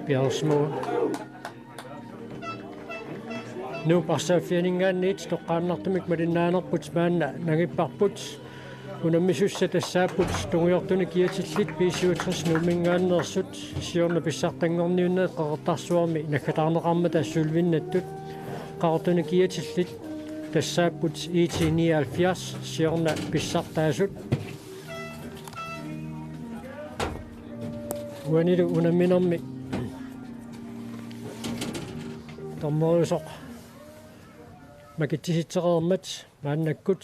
Bjergsmå. Nu Pissartanngorniunneq toqqaannartumik malinaanerput maanna nagipparput unammisussatassaaput tungiortuni kiatillit B-67 numingaannersut siorna Pissartanngorniunneq qaqertarsuarmi nakkatarneqarma tassulvinnattut qartuni kiatillit tassaaput IT-79 siorna pissartaasut uanilu unamminermi tormoriusoq makittisitseqermat maannakkut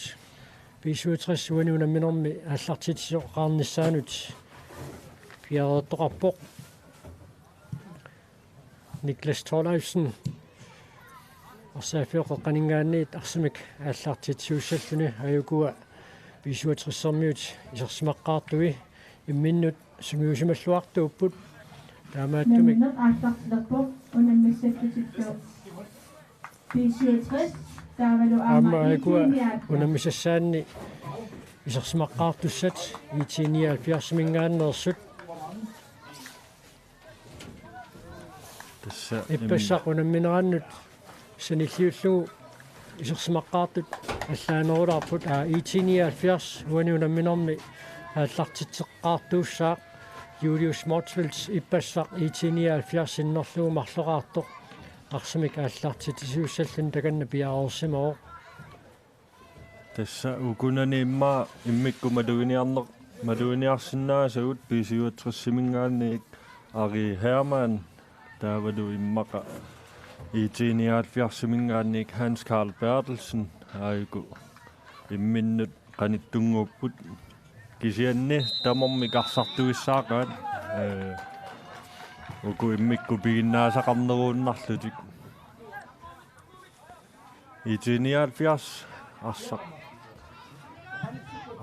B-67 uani unamminermi аллартитсоқарнissaanut piareertoqarpoq Niklas Thorleifsen Arsaannermi arsimik аллартитсууссаллуни аюкуа B-67-сэрмиут исерсимаққаартуи имминнут сунгиусималлуартууппут таамааттумик аллартилерпоқ унаммиссаккутиттоо B-67 таавалу аама унаммисассаанни исерсимаққаартуссат IT-79 мингааннерсут тасса иппассақ унамминерааннут саниллиуллугу исерсимаққаартут аллаанерулаарпут IT-79 уани унамминерми ааллартитсеққаартууссаа Julius Motzfelds иппассақ IT-79 иннерлугу марлераартоқ арсимик ааллартитсууссаллун таканна пиаарерсимоо тасса укунани имма иммикку малуиниарсинаасагут B-67 ари Hermann таавалу иммақа IT-79 Hans Carl Bertelsen аику имминнут qaниттунгууппут кисианни таморми карсартуиссаақаат уку иммикку пигиннаасақарнерууннарлутик IT-79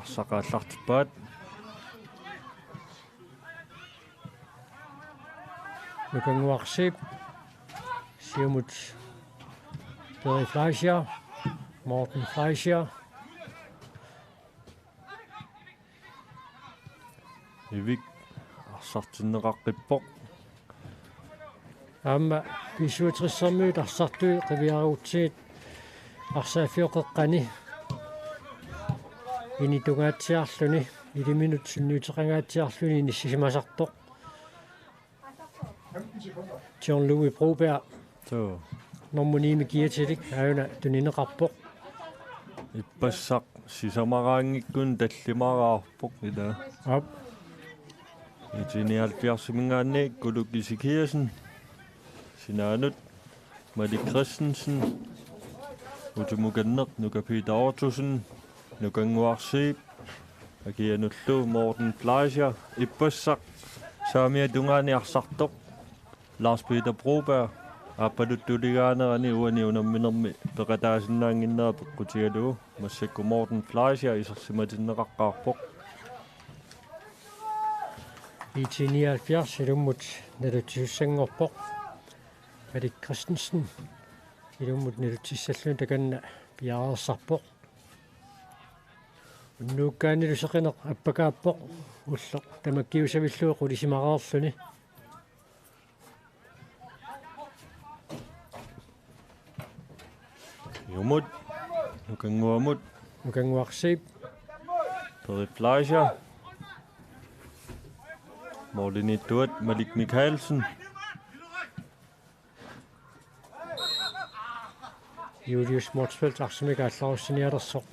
арсақааллартиппаат нукангуарсип сиумут Perry Fleischer Morten Fleischer ивик арсартиннеқаққиппоқ аама B-67-сэрмиут арсартуи қивиаруутсиит арсаафиоқеққани инитугаатсиарлүни 1 минут сунниутеқангаатсиарлүни ниссисимасартоқ John-Louis Broberg тоо нормуними киатилик аюна тунинеқарпоқ иппассақ сисамараангиккун таллимараарпоқ ила ап IT-79 Guluk Isikkamik Sinaanut Malik Christensen Utumukanneq Nuka Peter Ortusen Nukanguarsiip Akianullu Morten Fleischer Ippassaq Saamia tungaaniarsartoq Lars Peter Broberg Appaluttuligaanerani uani unamminermi peqataasinnaanginneraa peqqutigaluu massakku Morten Fleischer isersimatinneqaqqaarpoq IT-79 ilummut nalutissangorpoq Malik Christensen ilummut nalutissallun takanna piaarersarpoq unnuukkaaniluseqineq appakaappoq ulleq tamakkiusavilluu qulisimaqaarluni Jumut nukanguarsiip Perry Fleischer Morlinituat Malik Mikkelsen Julius Motzfeldt arsimik aallarusinialersoq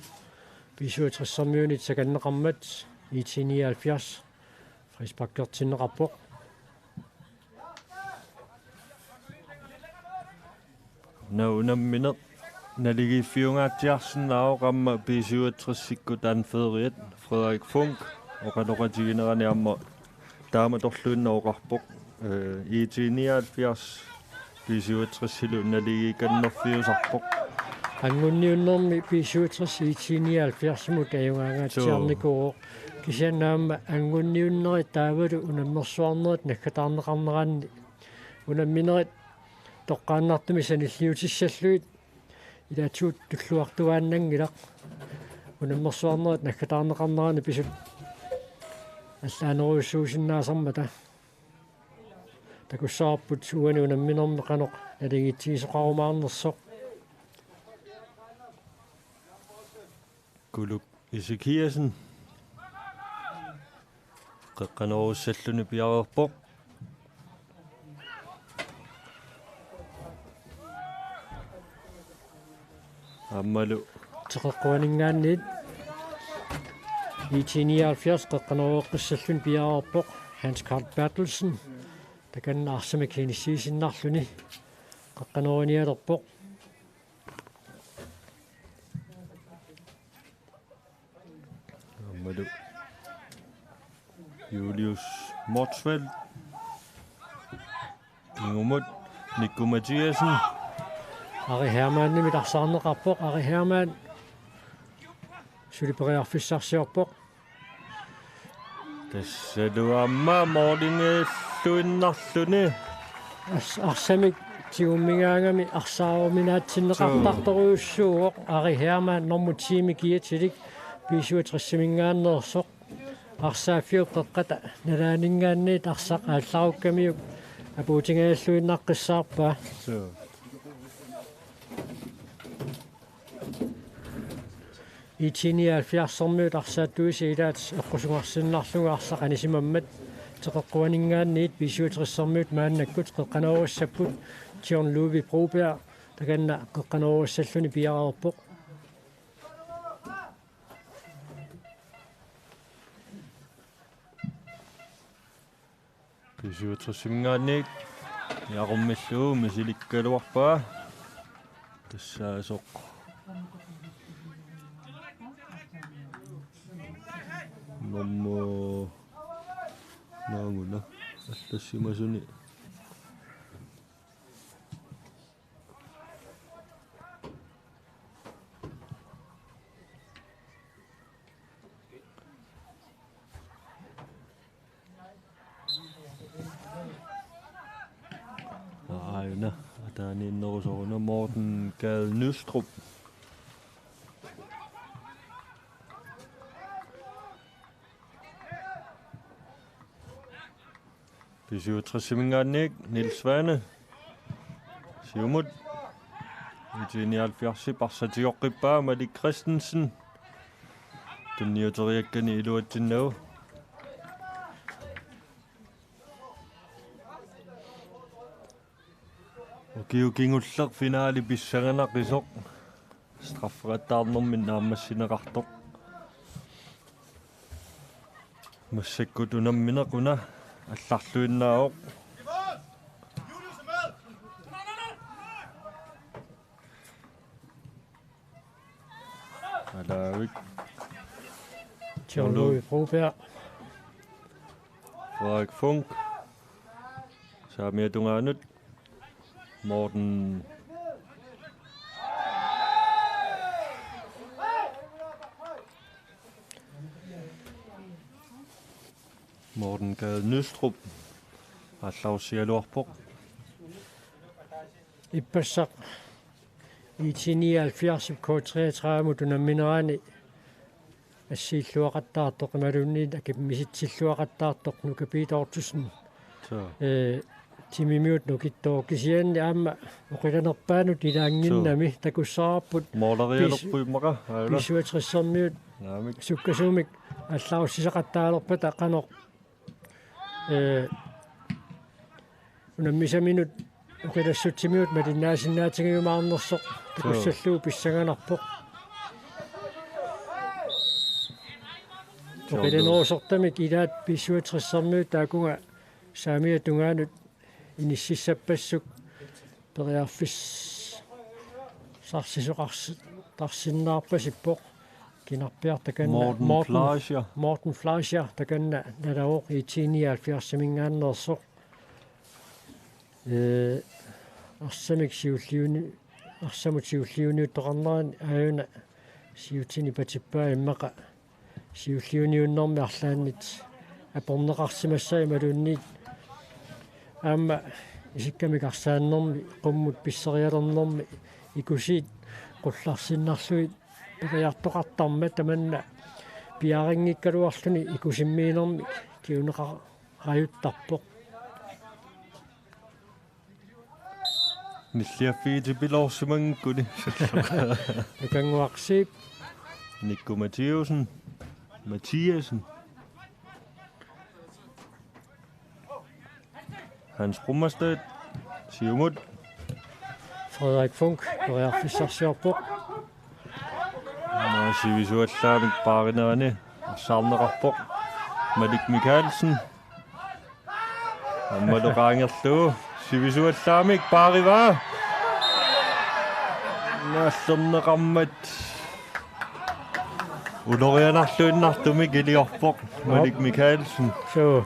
B-67-сэрмиунит саканнеқармат IT-79 фрисбаккертиннеқарпоқ наунамминеқ налигиффиунгаатсиарсинао qamma B-67-сикку танфериат Frederik Funk оқалоқатигинерани амма тааматорлуиннаоқарпоқ IT-79 B-67-силу налигиканнерфиусарпоқ Anngorniunneq B-67 IT-79 mutaajungaangaatiarnikuo kisiannaamma anngorniunnerit taavalu unammersuarnerit nakkatarneqarneranni unamminerit toqqaannartumi sanilliutissаллуит илаатсуут туллуартуааннангилақ унаммерсуарнерит наккатаарнеқарнерани писут аллаанеруйуссуусиннаасармата такуссаарпут суани унамминермеқанеқ налигитсигисоқарумаарнерсоқ Kuluk Isikkiasen qeqqaneruussalluni piareerpoq аммалу теқеққуанингаанниит IT-79 qeqqaneruuqqissallun piareerpoq Hans Carl Bertelsen takanna Arsaannermi kinissisinnarluni qeqqaneruunialerpoq аммалу Julius Motsveld Ingumut Nikku Mathiasen Ari Hermanni Arsaannerqarpoq Ari Herman suliperiarfissarsiorpoq tassaluamma morlingeelluinnarluni Arsaannermi tiummingaangami arsaaruminaatsinneqartartoruussuuq Ari Herman normutiimi kiatilik B-67 арсааффиуп қеққата налаанингааниит арсақ аалларуkkamiuk апуутингааллуиннаққиссаарпаа IT-79 арсааттуиси илаат эққусунгарсиннарлуга арсақ анисимаммат теқеққуанингаанниит B-67 мааннаккут қеққанеруссаппут John Louis Broberg таканна қеққанеруссаллуни пиареерпоқ Pissartanngorniunneq yaqummallugu misilikkaluarpaa tassaasoq nommo naanguna allassimasuni Ejner, og der er en indenrigsordner, Morten Gade Nystrup. Pissartanngorniunneq Niels Svane. Siumut. IT-79 parsatioqqippaa Malik Christensen. Tunniuteriakkani iluatinnagu. Kiukingulleq finaali pissanganaqqisoq straffeqattaarnermin naammassineqartoq massakkut unamminequna алларлуиннааоқ алаавик John Louis Broberg Frederik Funk saamiatungaanut Morten Gade Nystrup allaussialuarpoq ippassaq IT-79 K33 mutunammineraani ассииллуақаттаартоқ ималунниит акиммиситсиллуақаттаартоқ нукапиитоортуссин тимимиут нукиттоо кисианни аама оқиланерпаанут илаангиннами такуссаараппут моолериалерпуиммаqa B-67 суккасуумик алларуссисақаттаалерпата қанеқ унаммисаминут оқилассутсимиут малиннаасиннаатингиумаарнерсоқ такуссаллуу писсаганарпоқ оқиланерусортамик илаат B-67 таакунга саамиатунгаанут иниссиссаппассук периарфис сарсисоқарси тарсиннаарпасиппоқ кинарпиартаканна Morten Fleischer таканна налаоқ IT-79 самингааннерсоқ арсамик сиуллиуни арсамут сиуллиуниуттоқарнерани аюна сиутини патиппаа иммақа сиуллиуниуннэрми арлааннит апорнеқарсимассаа ималуунниит аама Isikkamik Arsaannermi qummut Pissarialernermi ikusiit qullарсиннарлуит периартоқартарма таманна пиарингиккалуарлуни икусиммиинерми киунеқараюттарпоқ Ниллиаффиити пилорсимангкуни нукангуарсип Никко Mathiasen Hans Brummerstedt Siumut Frederik Funk Pissartanngorniunneq Sivisuallaamik Paarinerani Arsaannerarpoq Malik Michaelsen Ammaluqaangerluu Sivisuallaamik Paarivaa Naallerneqarmat Ulorianarluinnartumik iliorpoq Malik Michaelsen so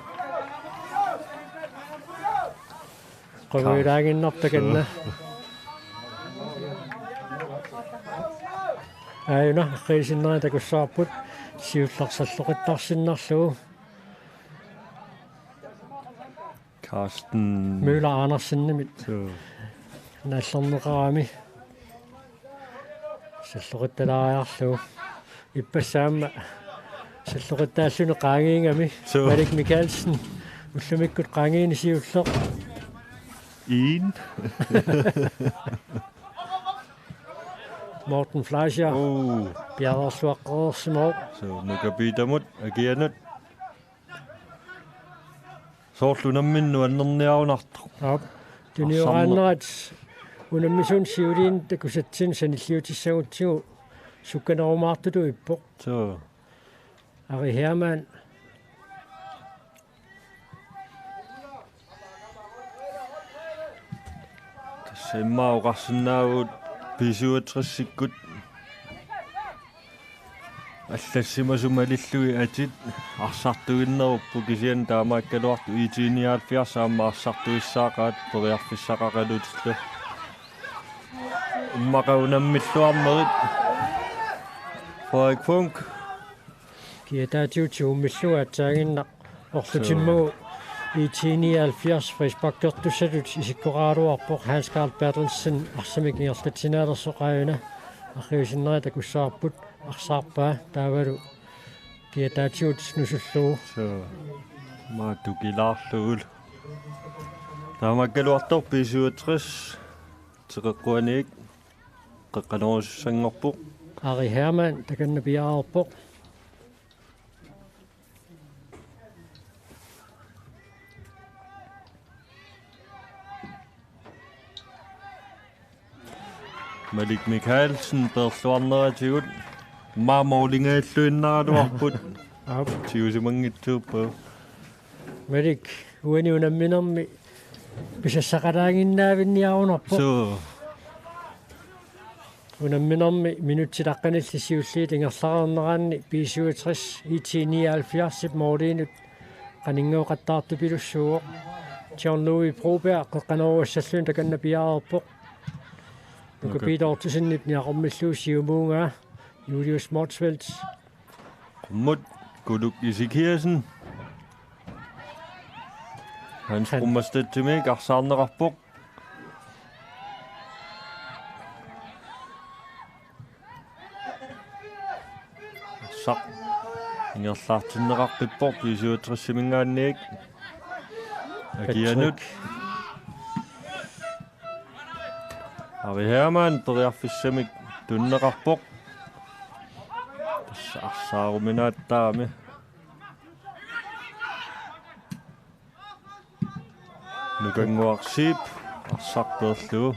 qoviraanginnartakanna ayuna qiisinneri takussaarput siullarsalloqittarsinnarlugu Carsten Møller Andersennimit so naallerneqarami salloqittalaariarlugu ippasaama salloqittaalluni qaangiingami Malik Michaelsen ullumikkut qaangiini siulleq En Morten Fleischer Bjerrersluaqqerersimov so nukapitamut agianut soorlunamminnu annerniarunartoq tuniuraannerat unammisun siuliin takusatsin sanilliutissagutsigu sukkanerumaartulu ippoq so Ari Hermann Semmaoqarsinnaavut pisuutrissikkut аллассимасумалиллуи атит арсартуиннеруппу кисиан таамааккалуарту IT-79 аама арсартуиссаақаат периарфиссақақалутиллу иммақаунаммиллуарнерит Frederik Funk киатаатиутсууммиллугаатсаагиннақ орлутиммагу IT-79 фрисбаккертуссалут исиккорааруарпоқ Hans Carl Bertelsen арсамикингерлатсинаалерсоқааюна арриусиннери такуссаарпут арсаарпаа таавалу киатаатиут нусуллугу so маатукилаарлугул таамаккалуартор писуутриss теқеққуаниик қеққанеруссангорпоқ Ari Hermann таканна пиаарпоқ Malik Michaelsen персуарнератигут маамоолингааллуиннаалуарпут тиусимангитсууппа Malik уаниунамминерми писассақалаангиннаавинниарунарпоқ so унамминерми минутсилаққаналли сиуллиит ингерларернераанни B-67 IT-79 моолинут qaninngeuqattaartu pilussuuq Jean-Louis Broberg qeqqaneruassallun takanna piaarerpoq nukapiitortusinnit niaqormilluu siumuungaa Julius Motzfeldt qummut kuluk Isikkiasen Hans Brummerstedt Arsaannerarpoq saq ingerlaartinneqarpippoq pisuutrissimingaanniik agianut Ari Hermann periarfissamik tunneqarpoq tassa arsaaruminaattaami nukanguarsiip arsarpeerlugu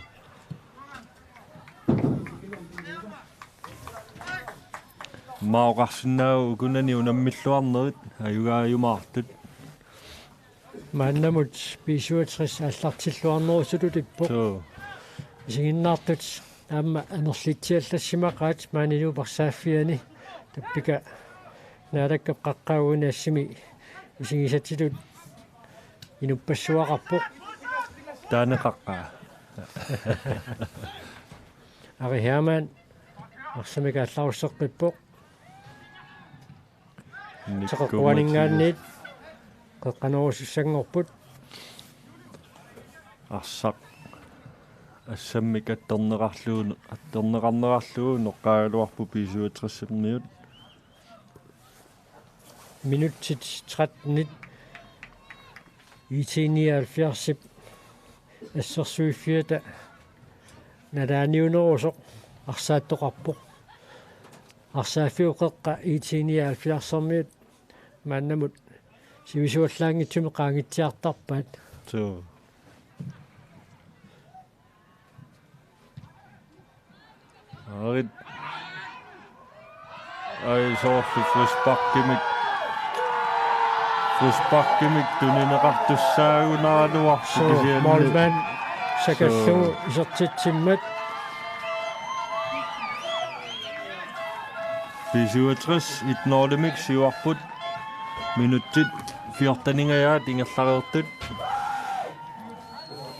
маоqarsinnaagu ukunani unammilluarnerit ayugaayumaartut мааннамут B-67 аллартиллуарнерусулут иппоq so isинginnaartut аама анерлитсиаллассимақаат маанилуу парсааффиани таппика наалаккап қаққаагуни ассими исигисатилут инуппассуақарпоq таанеқаққаа Ari Herman arsamikaallarusseqqippoq teqeqquaningaanniit qeqqanurusussangorput Arsaq assammik attorneqarnerarlugu noqqaaluarpu B-67 minuttit 13 IT-79 assersuiffiata nalaaniunerusoq arsaattoqarpoq arsaaffiuqeqqa IT-79 maannamut sivisuallaangitsumi qaangitsiartarpaat so arit ai soorlu frispakkimik tunineqartussaagunaraluarsu molman sakallugu isertitsimmat B-67 itnorlimik siuarput minuttit 14 ingerlareertut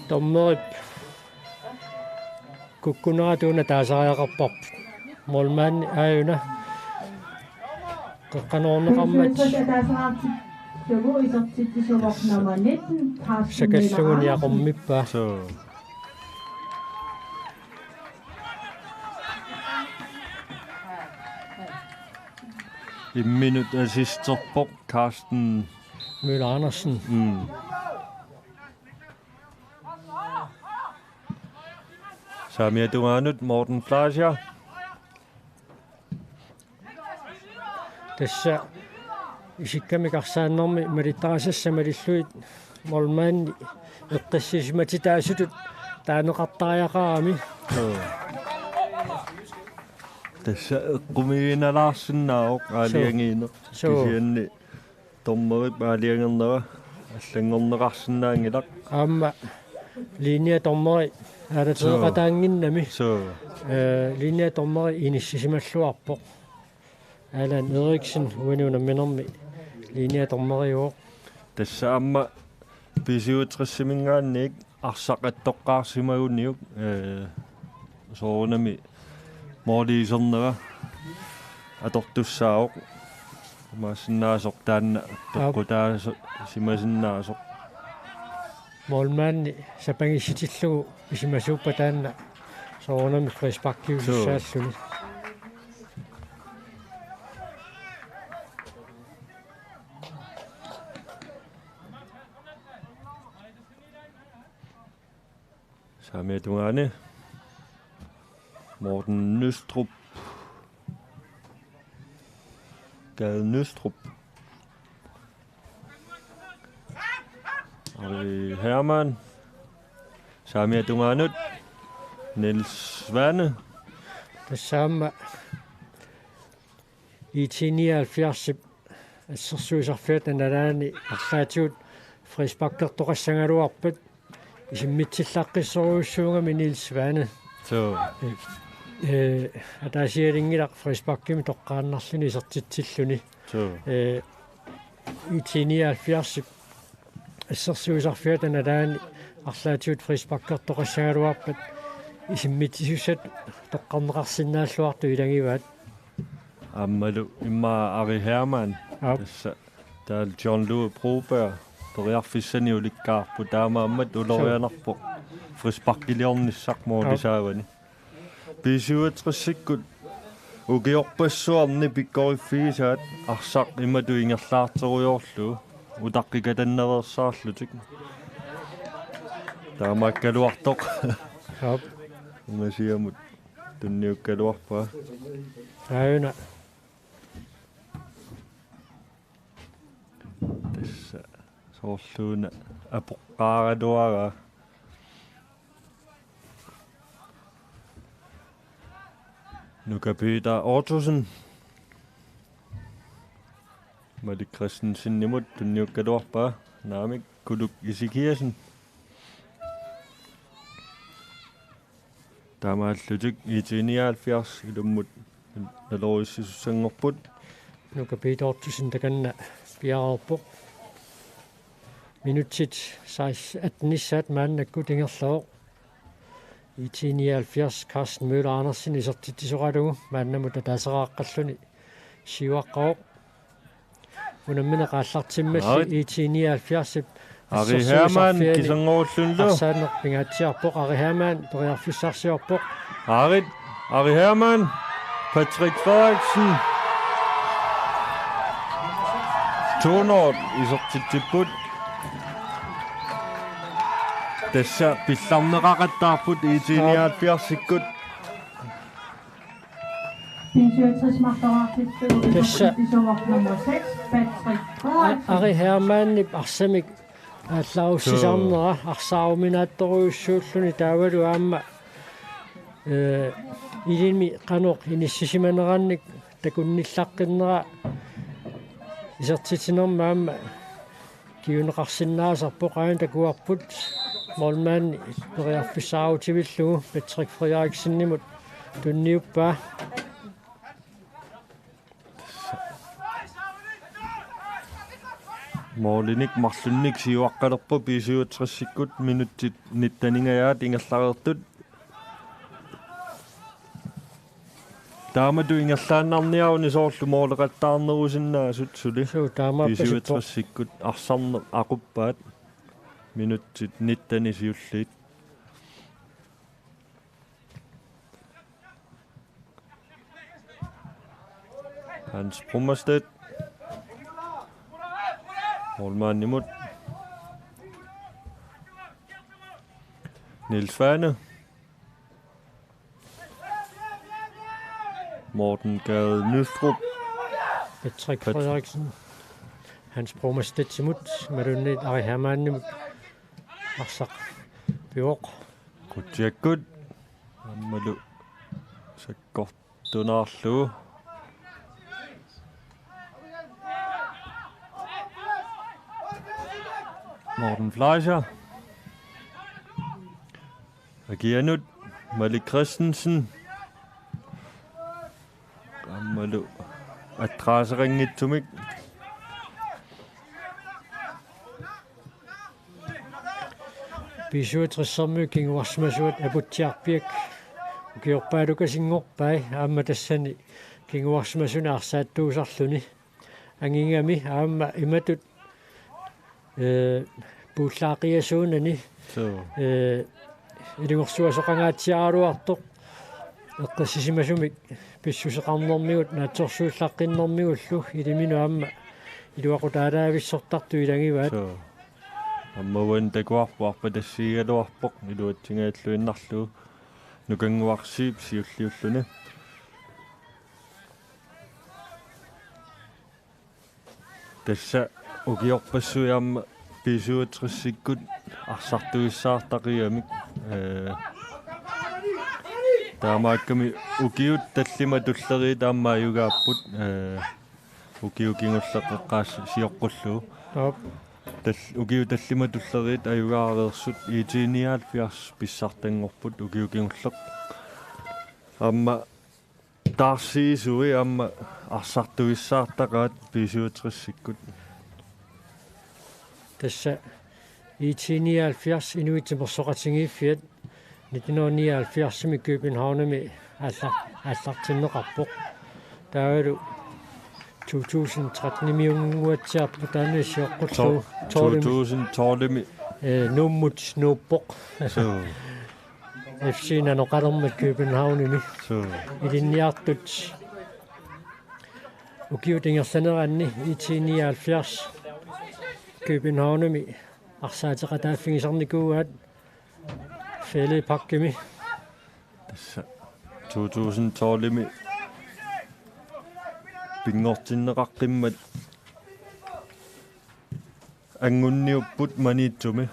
tommerip kukkuneratuuna taasariaqarparput molman aayuna qeqqanuorneqarmat sakallugunniaqormippa so en minut assisterpoq Karsten Møller Andersen Samia Duanut Morten Flasher tässä Isikkamik Arsaannermi militarisassamalilluit molmaanni eqqassisimatitaasutut taaneqartariaqarami tässä qumiinalaarsunnaaq aaliangiine kisianni tormerip aaliangernera allangorneqarsunnaangilaq aamma linea tormeri aalateeqataanginnami so linea tormeri inississimalluarpoq Alan Eriksen uinuunamminermi linea tormeriuoq tässä amma B-67 arsaqattoqqaarsimagunniuk soorunami mooliisernera atortussaaoq maassinnaasoq taanna toqqutaas simasinnaasoq molmaanni sapangissitillugu isimasuuppa taanna soorunami frisparkiusussaalluni Samia Duane Morten Nøstrup Gade Nøstrup Ari Herman Samia Duanut Niels Svane Tassaamma IT-79 assersuisarfiat nalaani arlaatiut frisparkertoqassangaluarpat isimmitsillaqqissoruussuungami Niels Svane so атаасиалингилақ фрисбаккими тоққааннарлуни исертитсиллуни so IT-79 ассерсуисарфиата налаани арлаатиут фрисбаккертоқассагалуарпат исиммитисуссат тоққарнеқарсинааллуарту илангиваат аммалу имма Ari Herman tässä täällä John Louis Broberg toriarfissani ulikkaarpu taamaammat ulorianarpo frisparkiliornissaq moolisaavani B-67 ukiorpassuarni pikkorifiisaat arsaq imatu ingerlaarteruyorlu utaqqikatannereersaarlutik taamakkaluartoq hop ngasiamut tunniukkaluarpa aayuna tässä soorluuna apoqqaaraluaga Nuka Peter Ottosen Matti Christensen nimut tunniukkaluarpa naamik kuluk Isikkiasen taamaallutik IT-79 ilummut nalorissusangorput nuka Peter Ottosen takanna piararpoq minutsit 18 maannakku tingerlooq IT-79 Carsten Møller Andersen isortitisuqalugu maannamut taaseraqqalluni siuaqqaoq unamina qaallartimmalli IT-79 Ari Herman kisangorlunlu. Arsaannerpingaatiarpoq Ari Herman periarfissarsiorpoq. Ari Herman, Patrick Frederiksen. Tonort isortitiput. Tässä Pissartanngorniunneq IT-79 B-67 magterartitsstød. Tässä Nummer 6, Patrick Frederiksen. Ari Herman arsamik allaussisarnera arsaaruminaattoruussuulluni taavalu aamma ilimi qanoq inississimanerannik takunnillaqqinnera isertitinerma aamma kiuneqarsinnaasarpoq aан takuarput molmaanni periarfissaaruutivillugu Patrick Frederiksenimut tunniuppaa Målinik marlunnik siuaqqalerpu B-67 minuttit nittaningajaat ingerlareertut. Taamatu ingerlaannarniaruni soorlu mooleqattaarnerusinnaasut suli. B-67 arsarner aquppaat minuttit nittani siulliit. Hans Brummerstedt. Målmand Niels Fane. Morten Gade Nystrup. Patrick Frederiksen. Hans Brummerstedt simut madunni Ari Herman arsaq piuq. Kutjakut. Ammalu sakkortunaarlugu. Morten Fleischer. Agianut. Malik Christensen. Ammalu adresseringittumik. B-67 kinguarsmasuat aputiarpiak ukiorpaalukasingorpai aamma tassani kinguarsmasuna arsaattuusarluni angingami aamma imatut puullaaqiasuunani ilingorsuasoqangaatiaaruartoq eqqassisimasumik pissuseqarnermigut naatsorsuullaqqinnermigullu iliminu aamma iluaqutaalaavissорtartu ilangivaat аммаван такуарпуарпа тассигалуарпоқ илуатсингааллуиннарлу нукангуарсиип сиуллиуллуни тасса угиорпассуиарма B-67 арсартуиссаартақиамик таамаакками угиут таллима туллери таамааюгааппут угиукингуллеққаас сиоққуллуу ugiu tallima tullerit ayugaareersut IT-79 Pissartanngorput ugiukingulleq amma taarsiisui amma arsartuissaartaqaat B-67 tassa IT-79 inuitimersoqatingiiffiat 1979 Københavnami аллартиннеқарпоқ таавалу 2013 miunguatsiarpu Danish yoqqullu 2012 nummut snuppoq FC nanoqalermat Københavnini ilinniartut ukiutingersaneranni IT-79 Københavnami arsaatiqataafingisarnikuugaat fæle pakkimi tassa 2012 pingortinneqaqqimmat angunniupput maniitsumi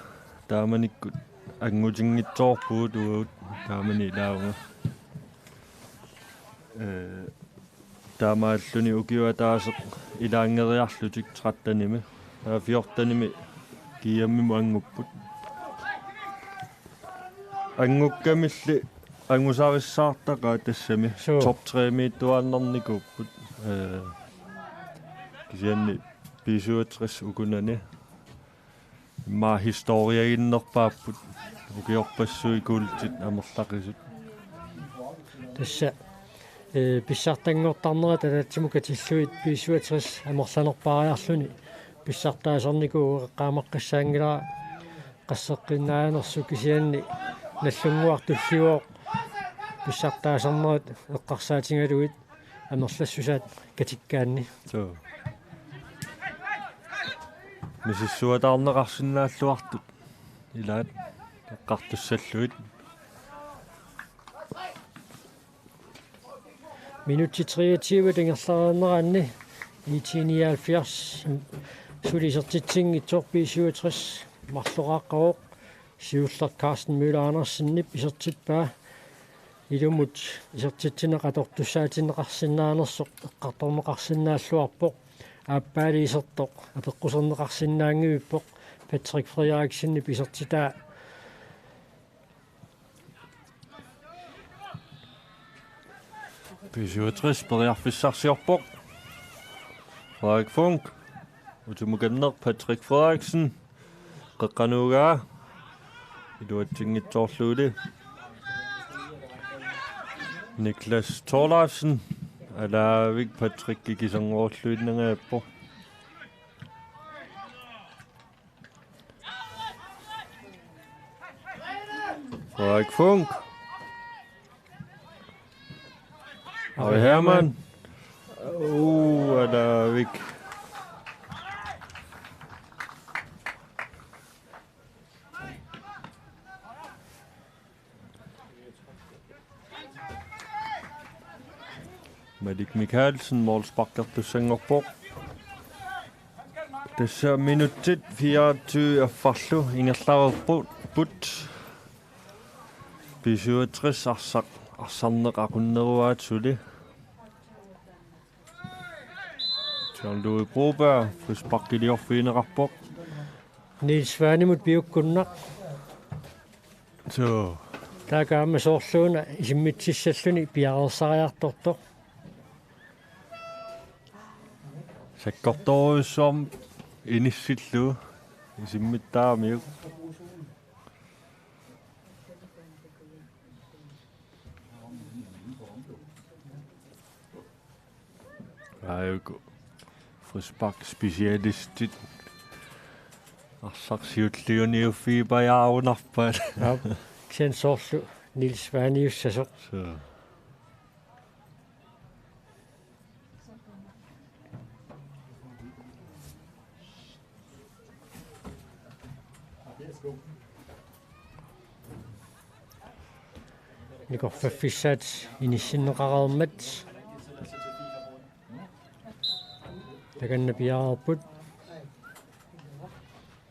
taamanikkut angutiнгитсоорпуут уут таамани лаунга таамааллуни укиуатаасеқ илаангериарлутик 13-ними 14-ними киаммиму ангуппут ангуккамилли ангусариссаартақаа тассами топ 3 миттуааннарникууппут кисианни B-67 укунани ма historiainnerpaapпут ukiorpassui kuultit amerlaqisut тасса писсартангортарнера талаатсимука тиллуит B-67 амерланерпариарлүни писсартаасарникуу эққаамаққассаангилара qassaqqinnaanersu kisianni nallunguartulliuoq pissartaasarnerit eqqarsaatigaluit amerlassusaat katikkaanni so misissuataarneqarsinnaalluartut ilaat eqqartussalluit minutti 23 tingerlaraaneraanni IT-79 sulisertitsinngitsoq B-67 марлорааққавоқ сиуллер Карстен Мюллер Анерсеннип исертиппаа илумут исертитсинеқатортуссаатинеқарсинаанерсоқ эққарторнеқарсинааллуарпоқ ааппаалиисертоқ апеққусернеқарсинаангивиппоқ Patrick Frederiksenнип исертитаа B-67 periarfissarsiorpoq Frederik Funk utumukanneq Patrick Frederiksen qeqqanuugaa iluatsingitsoorluuli Niklas Thorlarsen alaavik Patrick kikisangoorluinnagaappo Frederik Funk og Hermann alaavik Madik Mikkelsen målsparkertussangerpoq tassa minuttit 24 affarlu ingerlaverput put B-67 arsaanneraqunneruaatsuli John Broberg frisparkiliorfiinerarpoq Niels Svanemut biukkunnaq so taakaammasoorluuna isimmitsissalluni piarersariartortoq sakkortoruussorm inissillu isimmittaamiuk Aiko frispark specialistit arsarsiulliuniuffiipajaarunarpaat sensorlu Niels Svaneussassoq so nikorfaffissaat inissinneqarermat takanna piaarput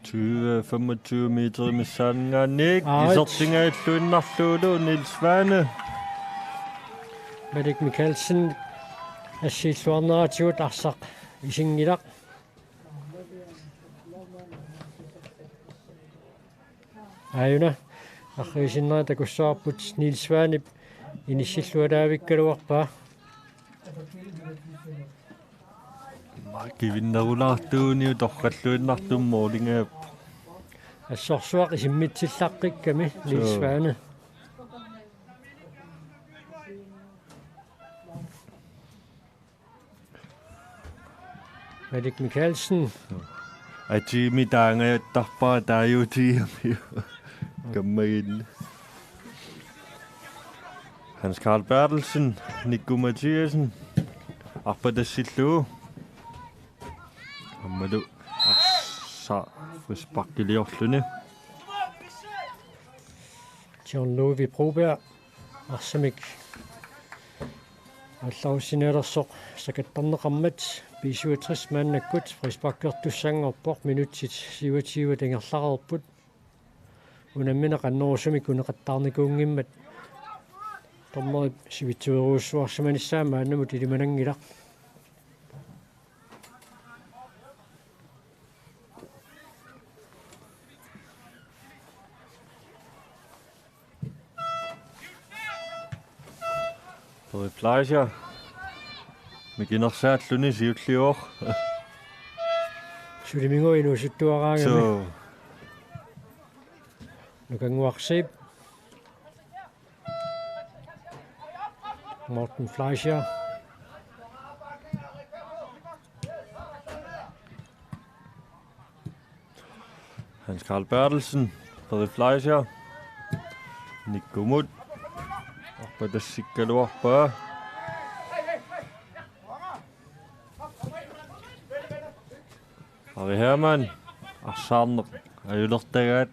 20-25 meter missaangaanniik isertingailluinnarluulu Niels Svane Madik Mikkelsen ассииллуарнератигут арсақ исингилақ аюна аррисиннера такуссуарпут Niels Svanip иниссиллуалаавиккалуарпаа кивиннерулаартууниу торраллуиннартуммоолингаап ассорсуақ исиммитсиллаққикками Niels Svane Madik Mikkelsen атими таангааттарпаа тааюутиами каммагин Hans Carl Bertelsen Nico Mathiasen арпатассиллуу аммалу арса фrisparkiliorluni John Broberg арсамик аллаусинеерсоқ сакаттарнеқармат B-67 мааннаккут фrisparkertussangorpoq minutsit 27 тангерларерпут унаммина қаннерусумик кунеқаттаарникуунгиммат томмери сивитсуеруussуарсаманиссаа мааннамут илиманангилақ Pleasure микинерсааллуни сиуллиор сулимингуинуусуттуараангами Nukanguarsip. Morten Fleischer. Hans Karl Bertelsen, Frederik Fleischer, Nico Mut, Arpa Tassikkaluarpa, Harry Hermann, Arsaannermi, Ajulertagaat.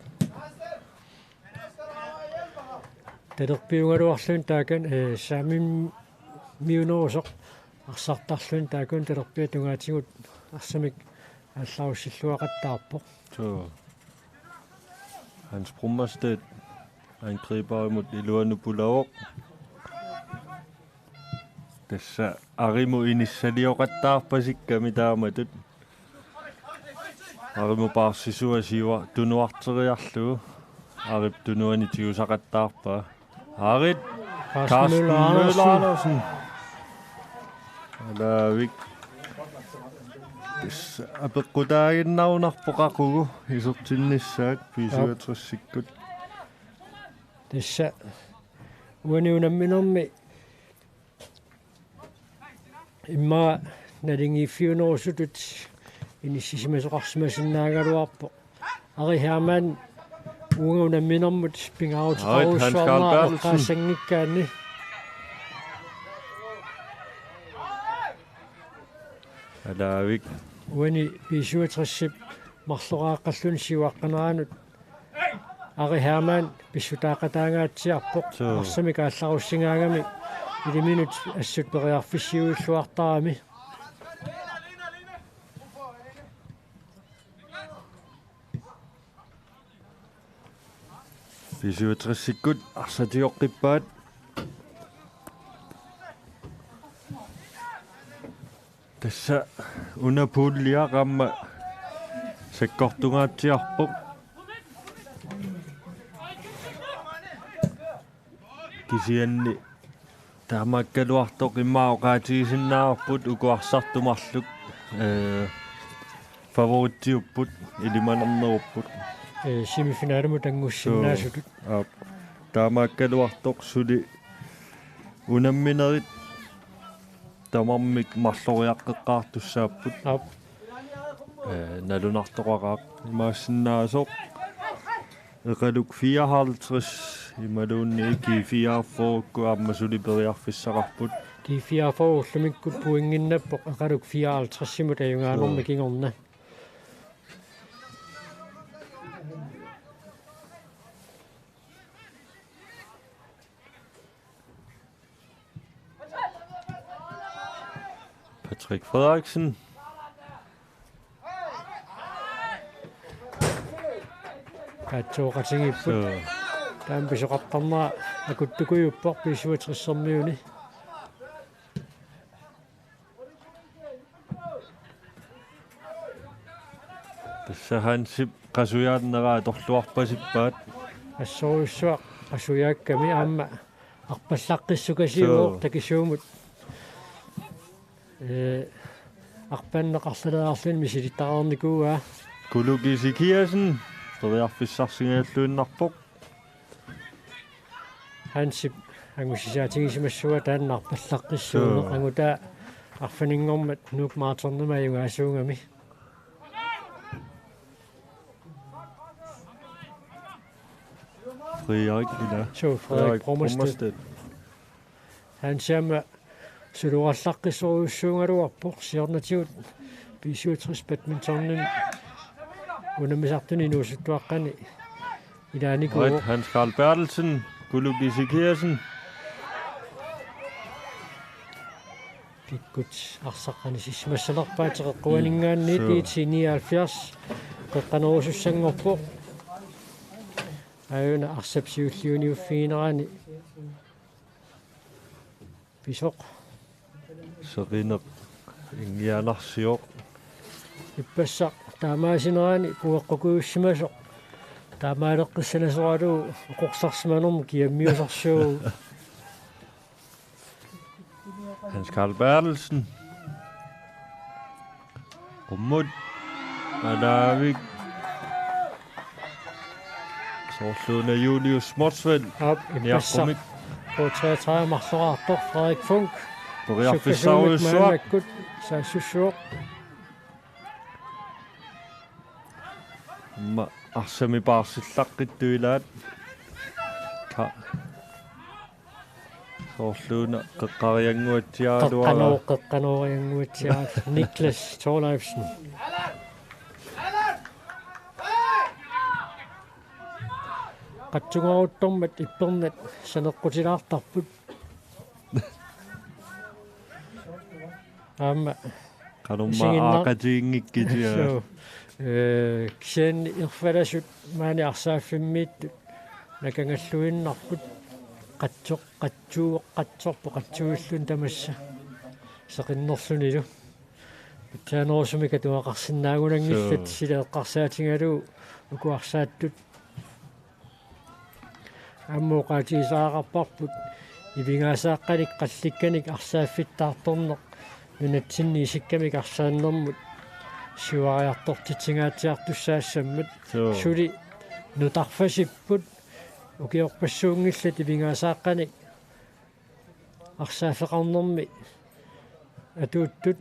Talerpiungaluarlun taakan saamin miunerusaq arsartarlun taakun talerpiatungaatigut arsamik allausilluaqattaarpoq. Så Hans Brummerstedt angriber imod Iluanupulaoq. Tässä Arimu inissaliorqattaarpa Isikkamik taamatut. Arimu paarsisuasiua tunuarteriarlugu. Arip tunuani tiusaqattaarpa. Arit Carsten Møller Andersen. Alavik. Tässä apeqqutaaginnaunarpoqaqugu isertinnissaak P67. Tässä uaniunamminermi imma nalingiiffiunerusutut inissisimasoqarsimasinnaagaluarpo Ari Hermann uungunamminermut pingaarutiqaruussuarnaa qaasangikkaanni Alavik uani B-67 marloraaqallun siuaqqaneraanut Ari Hermann pissutaaqataangaatsiarpoq arsamik aallarussingaagami iliminut assut periarfissiuilluartarami P67 arsatioqqippaat tässä unapulliaqamma sakkortungaatsiarpoq kisianni taamakkaluartoq immaoqaatigisinnaarput ukuarsartumarluk favoritsiupput ilimanernerupput semifinaalmu tangussinnaasutut taamakkaluartoq suli unamminerit tamarmik marloriaqqeqqaartussaapput nalunartoqaqaaq imaassinnaasoq eqaluk 54 imaluunni iki 44 amma suli periarfissaqarput de 44 ullumikkut puinginnappoq eqaluk 54 ajungaanermi kingorna Patrick Frederiksen. Katsuoqatingipput taampisoqartarnera akuttukuyuppoq P67 Tässä Hansip qasuyaarneraa torluarpasippaat assoruissuaq qasuyaakkami aamma arpallaqqissukasiuoq takisuumut arpanneqarsaleraarlun misilittaqarnikuugaa Kulugisikiasen periarfissarsingaallуиннарpoq Hansip angusisaatigisimассуа тааннарпаллаққиссууне ангута арфанингормат нук маатэрнамаюнгаасуунгами Frederik Brummerstedt Hansjamma suluarlaqqissoruussuungaluarpoq siornatigut B-67 badmintonin unamisartuni nuusuttuaqqani ilaaniku Hans Karl Bertelsen Kulugisikiasen pikkut arsaqqani sismassalerpaatiqeqquaningaanni IT-79 qeqqanerusussangorpoq ayuna arsapsiulliuniuffiinerani pisoq seqineq ingianarsioq ippassaq taamaasinerani pueqqukuyussimasoq taamaaleqqissanasoralu uqorsarsimanermu kiammiusarsuugu Hans Karl Bertelsen Rummut Alavik Soorluuna Julius Motsveld. Isikkamik. På 33 Marsorator Frederik Funk. Poriarfissauissuaq. Saassussuoq. Arsami paarsillaqqittuilaat. Soorluuna qeqqarianguatiaaluara. Qeqqanuarianguatiaat Niklas Thorleifsen. Qatsungauttormat ippernet saneqqutilaartarput. Amma Kanumma aaqatiingikkitiaa. Ksen irfalasut maani arsaafimmiittut nakangalluinnarput qatsorpu tamassa seqinnerlunilu taanersumi katuaqarsinnaagunangillat sileeqqarsaatingaluu ukuarsaattut аммуqaatiisaaqarparput ивингааsaаққаник қалликканик арсааффиттаарторнеқ нунатсинни исиккамик арсааннэрмут сивариарторtitsingaatiартуссаассаммут сули нутарфасиппут укиорпассуунгиллат ивингааsaаққаник арсаафеқарнэрми атууттут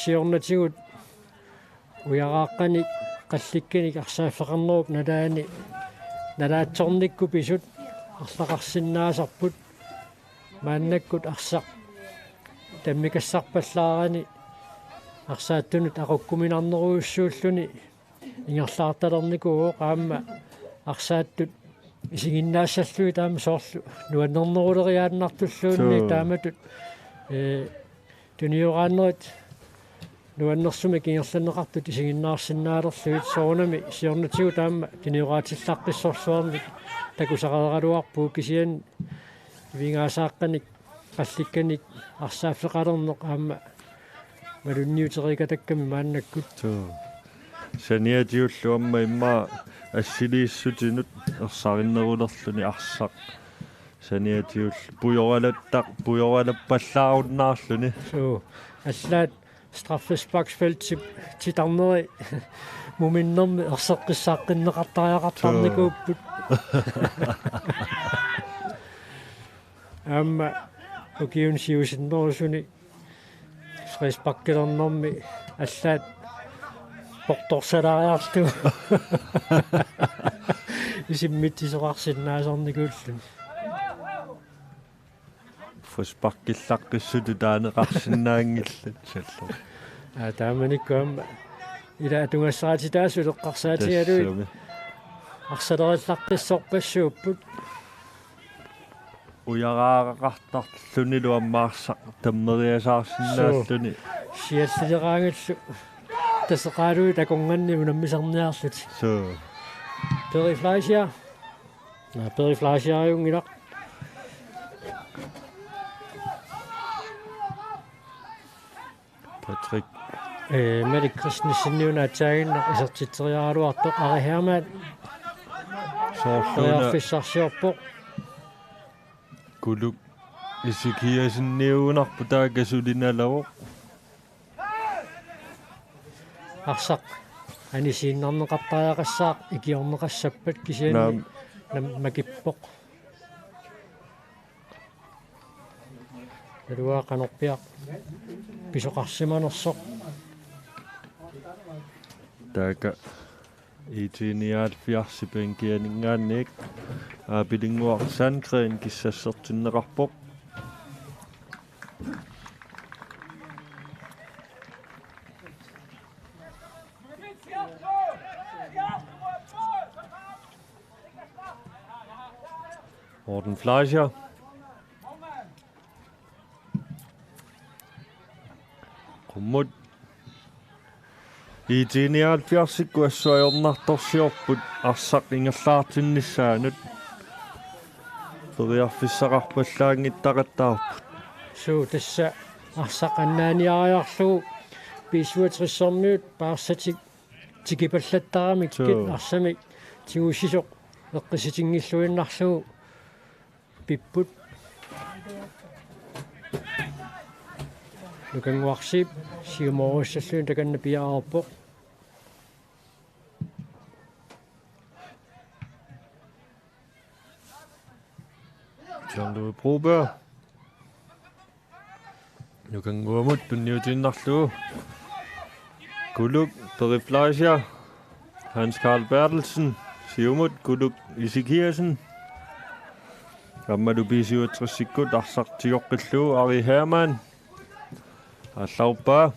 сиорнатигут уярааққаник qallikkanik arsaafeqarnerup nalaatsornikku pisut арлақарсиннаасарпут мааннаккут арсақ таммикассарпаллаарани арсааттунут ақуккуминарнеруйуссууллуни ингерлаарталерникуу qaamma арсааттут исигиннаассаллуи таама соорлу нуаннернерулериааннартуллуунни тааматут туниорааннерит нуаннерсуми кингерланеқартут исигиннаарсиннаалерлуит соонами сиорнатигу таама киниораатиллаққиссорсуарник такусақаералуарпуу кисиан вингаасааққаник қалликканик арсааффеқалернеқ аама малунниутерикатакками мааннаккут саниатиуллу амма имма ассилииссутинут ерсариннерулерлуни арсақ саниатиул пуйоралаппаллааруннаарлуни соо аллаат straffesparksfelt titarneri muminnermi erseqqissaaqqinnеqartariaqartarnikuupput amma ukiun siusinnerusuni frisparkkelernermi allaat portorsalaariartu isimmittisoqarsinnaasornikuullun frisparkkillaqqissut taaneqarsinnaangillat sallu тааманиккуамма ила атунгассаати таасулеққарсаатигалуи арсалериллаққиссорпассууппут уяраақартарлунилу аммаарсақ таммериасаарсинааллуни сиаллилераангаллу тасеқаалуи таконганниму наммисарниарлут соо перифлаасиариунгилақ Patrick Mette Christensen-Nunaata isartitteriaaluartoq arihermaat soorluarfissarsiorpoq kuluk isikiasinniugunarpu taakasulinalavuq arsaq anisiinnerneqartariaqassaaq ikiorneqassappat kisiani makippoq Radioa qanorpiaq pisoqarsimanersoq taaka IT-79 aapilinguarsaankren kissassertinneqarpoq Morten Fleischer Kummut IT-79 assuajornartorsiorput arsaq ingerlaartinnissaanut periarfissaqarpallaangittaqattaarput suu tassa arsaq annaaniariarlugu B-67 paarsati tikipallattaramikket arsami tigussisoq eqqisitingilluinnarlugu pipput nukanguarsiip siumorussalluun takanna piaarpoq Probør. Nu kan gå mod den nye tinnarlu. Kuluk Periflasia. Hans Karl Bertelsen. Siumut Kuluk Isikkiasen. Gammadu B-67 Arsartiorqillu Ari Hermann. Allaupa.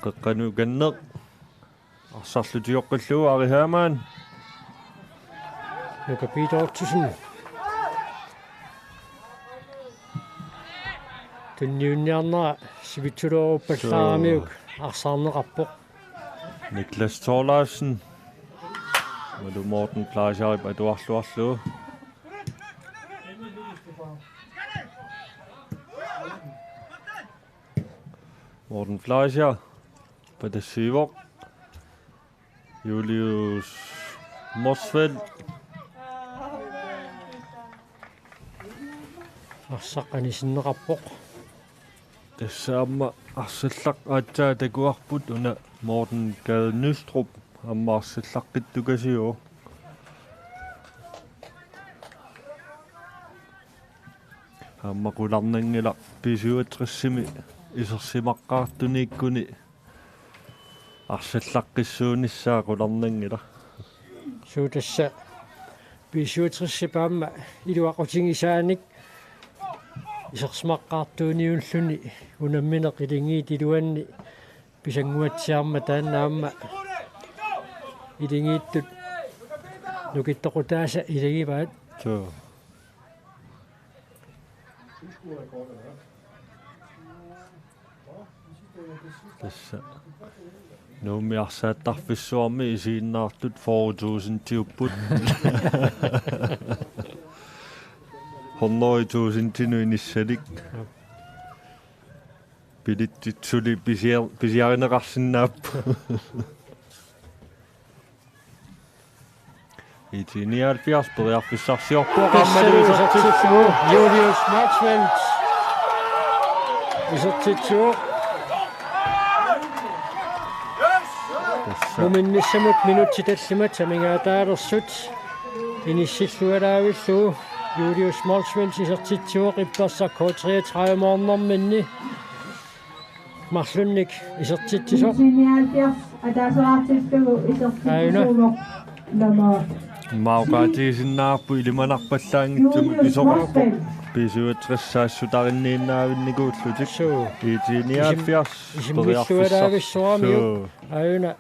Qaqqanuganneq. Arsarlutiorqillu Ari Hermann. Joka Peter Ottosen. Tunniunniarnera sivitsuloruppallaarammiuk Arsaannerappoq. Niklas Thorlarsen. Madu Morten Klaasjarip atuarluarlu. Morten Klaasjar. Padassivoq. Julius Morsfeldt. Arsaqqanisinnerappoq. Tassaamma arsallaq aatsaa takuarput una Morten Gade Nystrup amma arsallaqqittukasiu. Amma qularnangila B-67 isersimaqqaartuniikkuni arsallaqqissuunissaa qularnangila. Suutassa B-67 paamma iluaqutigisaanik isersmaqqaartuuniulluni unammineq ilingiit iluanni pisanguatsiarma taannaamma ilingiittut nukittoqutaasa ilingivaat So. Tässä nuumi arsaattarfissuarmi isiinnaartut 4000 tiupput. 100.000 tinuinissalik. Pilittitsuli pisiarineqarsinnaappu. IT-79 periarfissarsiorpuaqammaluisartitsugu Julius Maxwell isertitsugu Numinnissamut minuttitallimat samingaataalerssut inissillualaavillu Julius Maxwell isertitsugu qipparsakku 33 mornerminni Marlunnik isertitsugu 79, og der er så artilsbego i subtitles nummer Mauqaatiisinnaarpu ilimanarpallaangittumut isoqarpu B-67 so IT-79 isimillualaavissuarmiu auna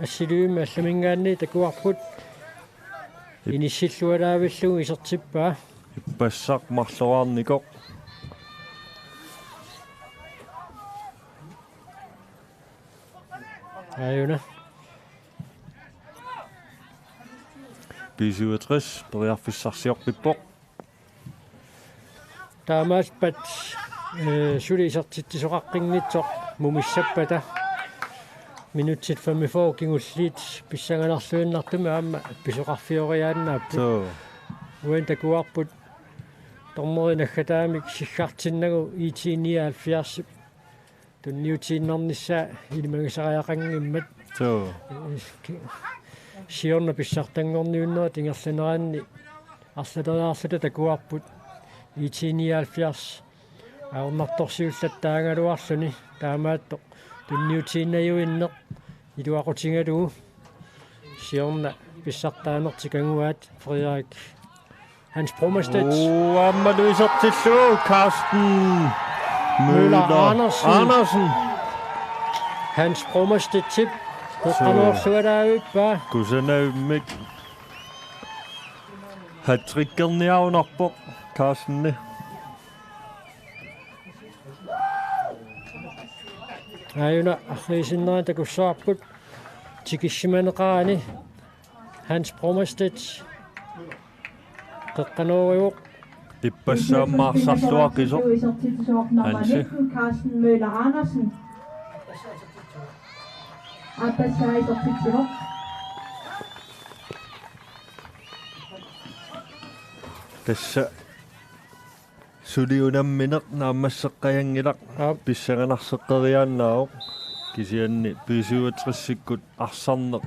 ассилуимма алламингаанни такуарпут инissилluалаавиллугу исертиппаа иппассақ марлуарникоқ аюна B-67 periarfissarsiorpippoq таамаалпат сулисертитсоқаққингитсоқ мумиссаппата минутсит 45 кингуллиит писсаганарлуиннартуми аама писоқарфиориааннааппут so уэн такуарпут торморинаггатаамик сиггартиннагу IT-79 тунниутииннарнissaа илимагисариақангиммат so сиорна писсартангорниуннеқ тингерланераанни арлатериарлута такуарпут IT-79 аорнарторсиуллаттаангалуарлуни таамааттоқ тунниутииннаюиннеқ илуақутингалугу сиорна писсартаанертикангуаат Frederik Hans Brummerstedt аммалуисертиллуу Carsten Møller Andersen Hans Brummerstedt tip Kuqanuorlualaavippa Kusanaummik Hattrikkerniaunarpoq Carstenni Ajuna arriisinneraa takussaarput tikissimaaneqarani Hans Brummerstedt qeqqanuuriuq иппассааммаарсарлуақисоқ i subtitles nummer 19, Carsten Møller Andersen. Abbassa i subtitles. Tässä suliunammineq naammasseqqajanngilaq pissaganarseqqeriaannaaoq kisianni B-67 arsarneq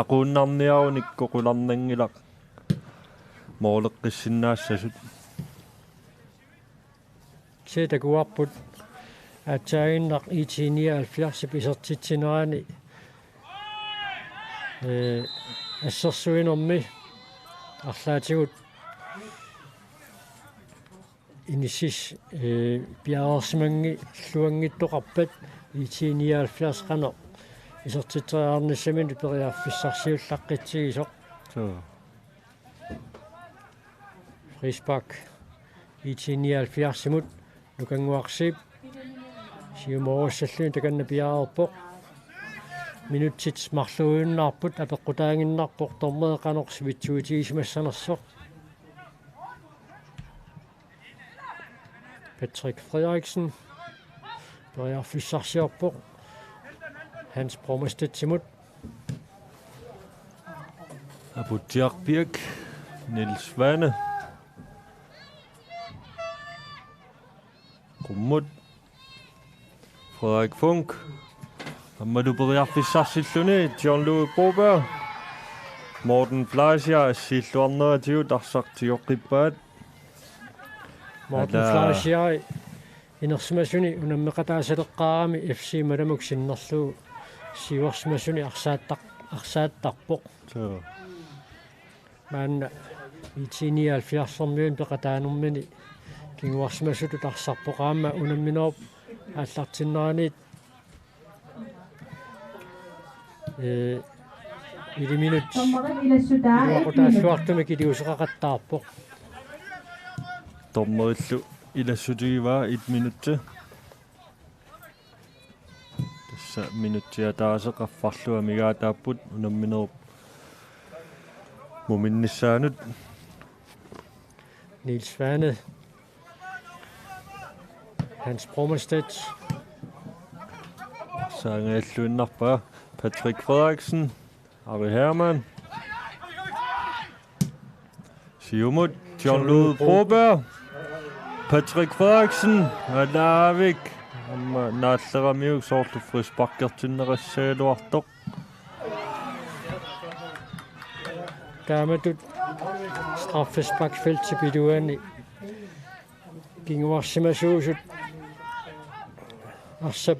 aquunnarniarunikko qularnangilaq mooleqqissinaassasut takuarput ataaginnaq IT-79 Pissartanngorniunneq assersuinermi арлаатигут иниссис пиаарсиманги луангиттоқарпат IT-79 қано исертитсериарниссамин периарфиссарсиуллаққитсигисоқ фрисбак IT-79 нукангуарсип сиумооссаллуни таканна пиаарерпоқ минутсит марлуиуннаарпут апеққутаангиннарпоқ тормеэқанорс витсуитигисимассанерсоқ Patrick Frederiksen периарфиссарсиорпоқ Hans Bromestedt Abu Djarbirk Niels Vane Rummut Frederik Funk Amadou Beriarfissarssilluni John-Louis Broberg Morten Fleischer Silluarneratiu tarsartioqqippaat Morten Fleischer inersimasuni unammeqataasaleqqaarami FC Malamuk sinnerluu siuarsimasuni arsaattaqpoq maanna IT-79 peqataanurmini kinguarsimasutut arsarpoqaama unamminerop aallartinneraniit 1 minut uaqutaassuartumik iliuseqaqattaarpoq Tommerillu ilassutigiva 1 minutte tassa minuttia taaseqaffarlua migaataapput unamminerup muminnissaanut Niels Vane Hans Bromestedt saangealluinnarpaa Patrick Frederiksen Ari Hermann Siumut John-Louis Broberg Patrick Frederiksen Alavik amma naalleramiuk soorlu frisparkertinnerissaaluartoq Kaamatut straffesparkfeltsipiluani kinguarsimasuusut arsap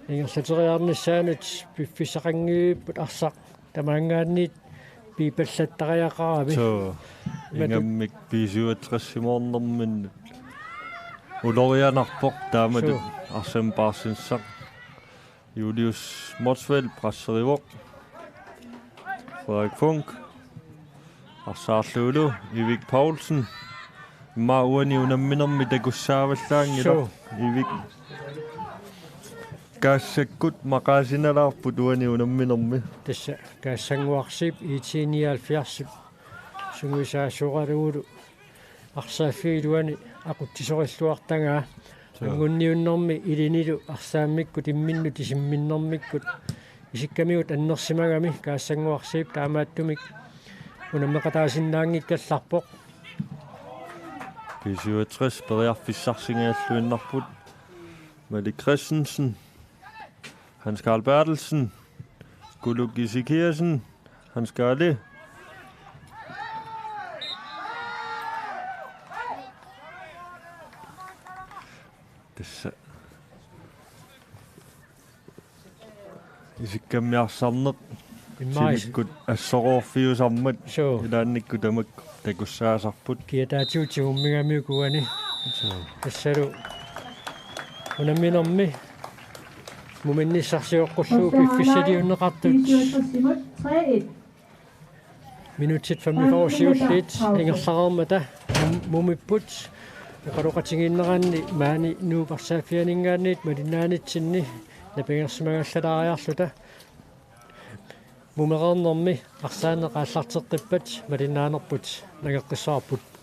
ingerlateriarnissaanut piffissaqangiipput arsaq tamaangaanniit piipallattariaqaravi ingammik B-67 ulorianarpoq taamatut arsamparsinssaq Julius Motsveld prasserivoq Frederik Funk Arsaarluulu Ivik Paulsen Mauani unamminermi takussaavallaangila Ivik kaassakut maqaasinalaarput uani unamminermi tassa kaassanguarsip IT-79 sunguisaassuraluulu arsaaffiiluani aquttisorilluartangaa angunniunnermi ilinilu arsaammikkut imminnut isimminnermikkut Isikkamigut annersimagami kaassanguarsip taamaattumik unammeqataasinnaangikkалларpoq B-67 periarfissarsingaалluinnarput Malik Christensen Hans Carl Bertelsen Guluk Isikkiasen Hans Garli Tassa Isikkammiarsaarneq Simmikut assororfiusammat ilaannikku tamak takussaasarput kiataatiutiummigamiukuani tassalu unamminermi muminnissarsiuqqulluup iffissaliunneqartut minutsit 45 ingerlarermata mumipput qaluqatinginneranni maani nuuparsaafianingaanniit malinnaanitsinni napengersimagallalaariarluta mumereernermi arsaanneqaallarteqqippat malinaanerput nageqqissaarput